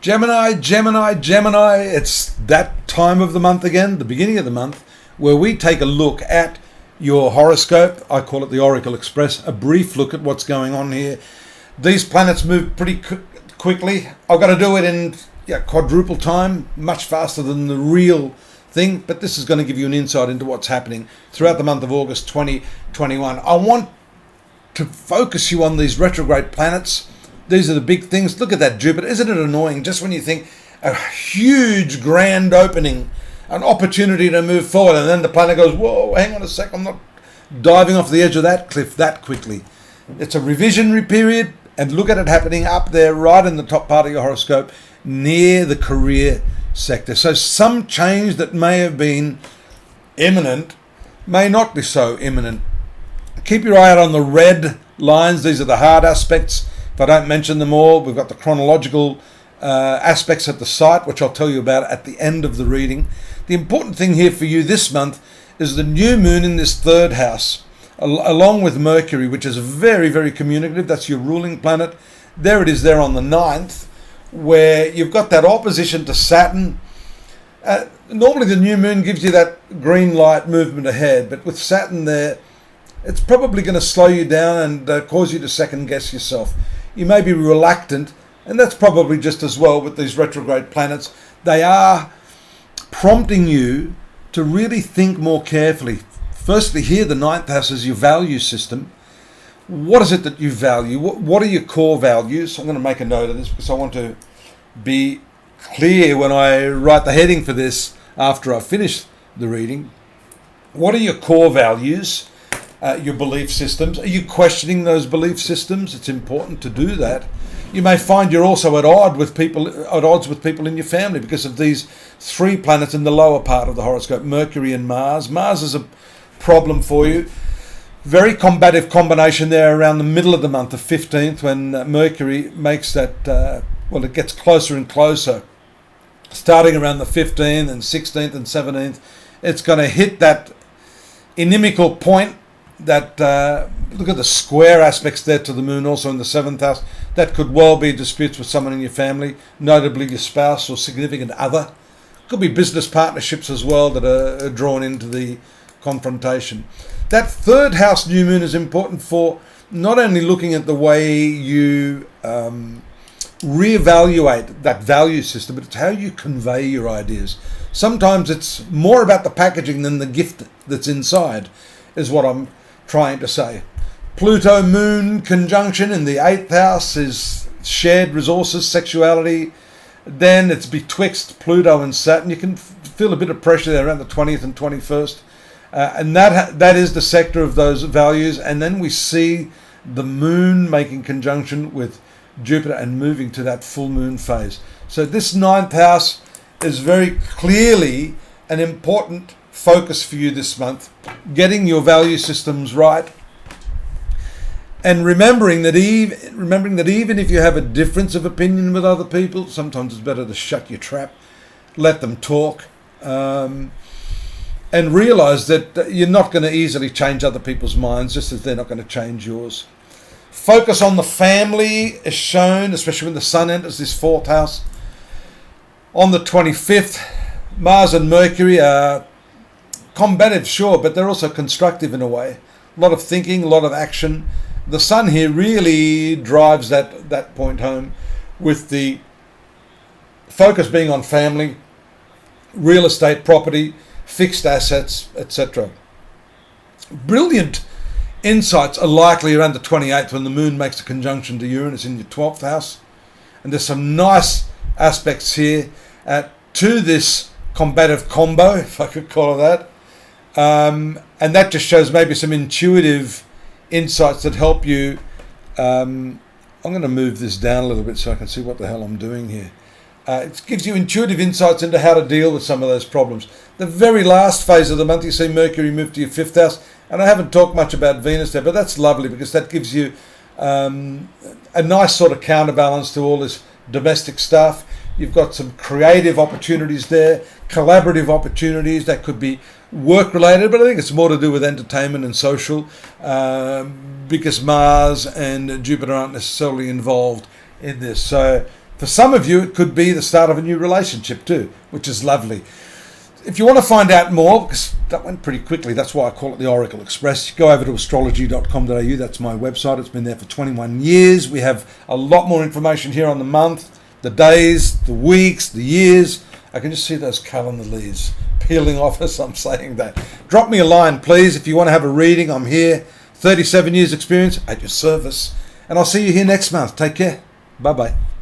Gemini, it's that time of the month again, the beginning of the month, where we take a look at your horoscope. I call it the Oracle Express, a brief look at what's going on here. These planets move pretty quickly. I've got to do it in quadruple time, much faster than the real thing, but this is going to give you an insight into what's happening throughout the month of August 2021. I want to focus you on these retrograde planets. These are the big things. Look at that Jupiter. Isn't it annoying just when you think a huge grand opening, an opportunity to move forward, and then the planet goes, whoa, hang on a sec, I'm not diving off the edge of that cliff that quickly. It's a revisionary period, and look at it happening up there right in the top part of your horoscope near the career sector. So some change that may have been imminent may not be so imminent. Keep your eye out on the red lines. These are the hard aspects. If I don't mention them all, we've got the chronological aspects at the site, which I'll tell you about at the end of the reading. The important thing here for you this month is the new moon in this third house, along with Mercury, which is very, very communicative. That's your ruling planet. There it is there on the 9th, where you've got that opposition to Saturn. Normally the new moon gives you that green light movement ahead, but with Saturn there, it's probably going to slow you down and cause you to second guess yourself. You may be reluctant, and that's probably just as well with these retrograde planets. They are prompting you to really think more carefully. Firstly, here the 9th house is your value system. What is it that you value? What are your core values? I'm going to make a note of this because I want to be clear when I write the heading for this after I finish the reading. What are your core values? Your belief systems. Are you questioning those belief systems? It's important to do that. You may find you're also at odds with people in your family because of these three planets in the lower part of the horoscope, Mercury and Mars. Mars is a problem for you. Very combative combination there around the middle of the month, the 15th, when Mercury makes that, it gets closer and closer. Starting around the 15th and 16th and 17th, it's going to hit that inimical point. That look at the square aspects there to the moon, also in the 7th house. That could well be disputes with someone in your family, notably your spouse or significant other. Could be business partnerships as well that are drawn into the confrontation. That 3rd house new moon is important for not only looking at the way you reevaluate that value system, but it's how you convey your ideas. Sometimes it's more about the packaging than the gift that's inside, is what I'm trying to say. Pluto moon conjunction in the 8th house is shared resources, sexuality. Then it's betwixt Pluto and Saturn. You can feel a bit of pressure there around the 20th and 21st. And that is the sector of those values. And then we see the moon making conjunction with Jupiter and moving to that full moon phase. So this 9th house is very clearly an important focus for you this month, getting your value systems right, and remembering that even if you have a difference of opinion with other people, sometimes it's better to shut your trap, let them talk, and realize that you're not going to easily change other people's minds, just as they're not going to change yours. Focus on the family is shown, especially when the sun enters this 4th house. On the 25th, Mars and Mercury are combative, sure, but they're also constructive in a way. A lot of thinking, a lot of action. The sun here really drives that point home, with the focus being on family, real estate, property, fixed assets, etc. Brilliant insights are likely around the 28th when the moon makes a conjunction to Uranus in your 12th house. And there's some nice aspects here to this combative combo, if I could call it that. And that just shows maybe some intuitive insights that help you. I'm going to move this down a little bit so I can see what the hell I'm doing here. It gives you intuitive insights into how to deal with some of those problems. The very last phase of the month, you see Mercury move to your 5th house. And I haven't talked much about Venus there, but that's lovely because that gives you a nice sort of counterbalance to all this domestic stuff. You've got some creative opportunities there, collaborative opportunities that could be work related, but I think it's more to do with entertainment and social, because Mars and Jupiter aren't necessarily involved in this. So For some of you, it could be the start of a new relationship too, which is lovely. If you want to find out more, because that went pretty quickly, that's why I call it the Oracle Express, go over to astrology.com.au. That's my website. It's been there for 21 years. We have a lot more information here on the month, the days, the weeks, the years. I can just see those calendar leaves peeling off as I'm saying that. Drop me a line, please. If you want to have a reading, I'm here. 37 years experience at your service. And I'll see you here next month. Take care. Bye-bye.